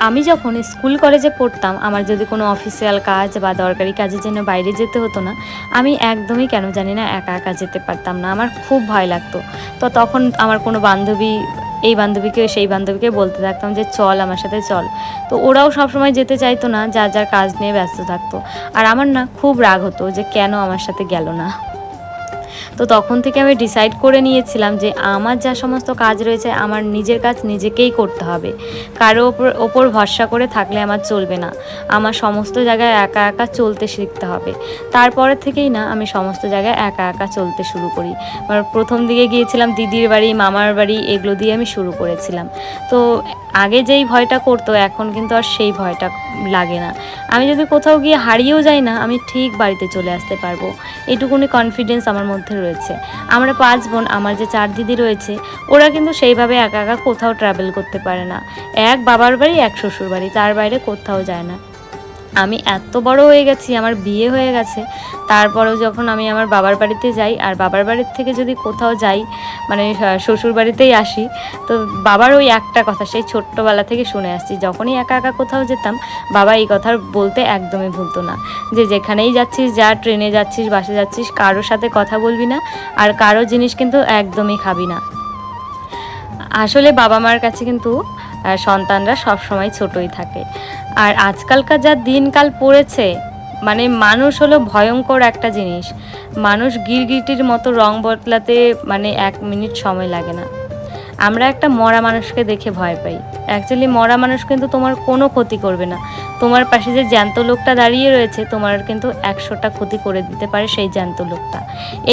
আমি যখন স্কুল কলেজে পড়তাম, আমার যদি কোনো অফিসিয়াল কাজ বা দরকারি কাজের জন্য বাইরে যেতে হতো না, আমি একদমই কেন জানি না একা একা যেতে পারতাম না। আমার খুব ভয় লাগতো। তো তখন আমার কোনো বান্ধবী, এই বান্ধবীকে সেই বান্ধবীকে বলতে থাকতাম যে চল আমার সাথে চল। তো ওরাও সবসময় যেতে চাইতো না, যার যার কাজ নিয়ে ব্যস্ত থাকতো। আর আমার না খুব রাগ হতো যে কেন আমার সাথে গেল না। তো তখন থেকে আমি ডিসাইড করে নিয়েছিলাম যে আমার যা সমস্ত কাজ রয়েছে আমার নিজের কাজ নিজেকেই করতে হবে। কারো ওপর ভরসা করে থাকলে আমার চলবে না। আমার সমস্ত জায়গায় একা একা চলতে শিখতে হবে। তারপরের থেকেই না আমি সমস্ত জায়গায় একা একা চলতে শুরু করি। প্রথম দিকে গিয়েছিলাম দিদির বাড়ি, মামার বাড়ি, এগুলো দিয়ে আমি শুরু করেছিলাম। তো আগে যেই ভয়টা করতো এখন কিন্তু আর সেই ভয়টা লাগে না। আমি যদি কোথাও গিয়ে হারিয়েও যাই না, আমি ঠিক বাড়িতে চলে আসতে পারবো, এটুকুনি কনফিডেন্স আমার মধ্যে রয়েছে। আমরা 5 বোন, আমার যে 4 দিদি রয়েছে, ওরা কিন্তু সেইভাবে একা একা কোথাও ট্রাভেল করতে পারে না। এক বাবার বাড়ি, এক শ্বশুর বাড়ি, তার বাইরে কোথাও যায় না। আমি এত বড় হয়ে গেছি, আমার বিয়ে হয়ে গেছে, তারপরেও যখন আমি আমার বাবার বাড়িতে যাই আর বাবার বাড়ির থেকে যদি কোথাও যাই, মানে শ্বশুর বাড়িতেই আসি, তো বাবার ওই একটা কথা সেই ছোট্টবেলা থেকে শুনে আসছি, যখনই একা একা কোথাও যেতাম বাবা এই কথা বলতে একদমই ভুলতো না, যে যেখানেই যাচ্ছিস, যা ট্রেনে যাচ্ছিস, বাসে যাচ্ছিস, কারোর সাথে কথা বলবি না, আর কারো জিনিস কিন্তু একদমই খাবি না। আসলে বাবা মার কাছে কিন্তু সন্তানরা সবসময় ছোটই থাকে। আর আজকালকার যা দিনকাল পড়েছে, মানে মানুষ হলো ভয়ঙ্কর একটা জিনিস। মানুষ গিরগিটির মতো রং বদলাতে মানে 1 মিনিট সময় লাগে না। আমরা একটা মরা মানুষকে দেখে ভয় পাই। অ্যাকচুয়ালি মরা মানুষ কিন্তু তোমার কোনো ক্ষতি করবে না। তোমার পাশে যে জ্যান্ত লোকটা দাঁড়িয়ে রয়েছে তোমার কিন্তু 100টা ক্ষতি করে দিতে পারে সেই জ্যান্ত লোকটা।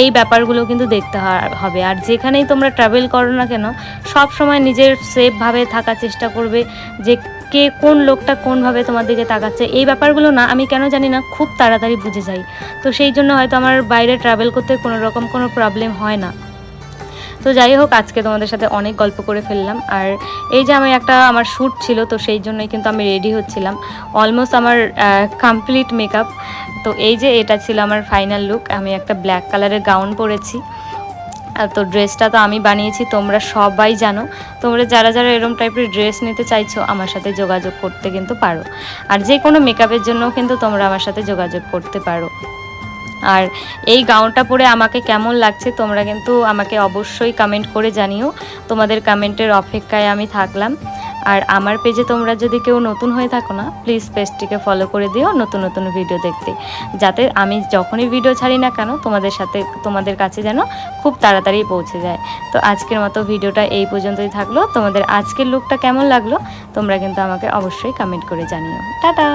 এই ব্যাপারগুলো কিন্তু দেখতে হবে। আর যেখানেই তোমরা ট্রাভেল করো না কেন, সব সময় নিজের সেফভাবে থাকার চেষ্টা করবে, যে কে কোন লোকটা কোনভাবে তোমার দিকে তাকাচ্ছে, এই ব্যাপারগুলো না আমি কেন জানি না খুব তাড়াতাড়ি বুঝে যাই। তো সেই জন্য হয়তো আমার বাইরে ট্রাভেল করতে কোনো রকম কোনো প্রবলেম হয় না। তো যাই হোক, আজকে তোমাদের সাথে অনেক গল্প করে ফেললাম। আর এই যে আমি আমার শ্যুট ছিল, তো সেই জন্যই কিন্তু আমি রেডি হচ্ছিলাম। অলমোস্ট আমার কমপ্লিট মেকআপ। তো এই যে এটা ছিল আমার ফাইনাল লুক। আমি একটা ব্ল্যাক কালারের গাউন পরেছি। তো ড্রেসটা তো আমি বানিয়েছি, তোমরা সবাই জানো। তোমরা যারা যারা এরকম টাইপের ড্রেস নিতে চাইছো আমার সাথে যোগাযোগ করতে কিন্তু পারো। আর যে কোনো মেকআপের জন্যও কিন্তু তোমরা আমার সাথে যোগাযোগ করতে পারো। আর এই গাউনটা পরে আমাকে কেমন লাগছে তোমরা কিন্তু আমাকে অবশ্যই কমেন্ট করে জানিও। তোমাদের কমেন্টের অপেক্ষায় আমি থাকলাম। আর আমার পেজে তোমরা যদি কেউ নতুন হয়ে থাকো না, প্লিজ পেজটিকে ফলো করে দিও নতুন নতুন ভিডিও দেখতে, যাতে আমি যখনই ভিডিও ছাড়ি না কেন তোমাদের কাছে যেন খুব তাড়াতাড়ি পৌঁছে যায়। তো আজকের মতো ভিডিওটা এই পর্যন্তই থাকলো। তোমাদের আজকের লুকটা কেমন লাগলো তোমরা কিন্তু আমাকে অবশ্যই কমেন্ট করে জানিও। টাটা।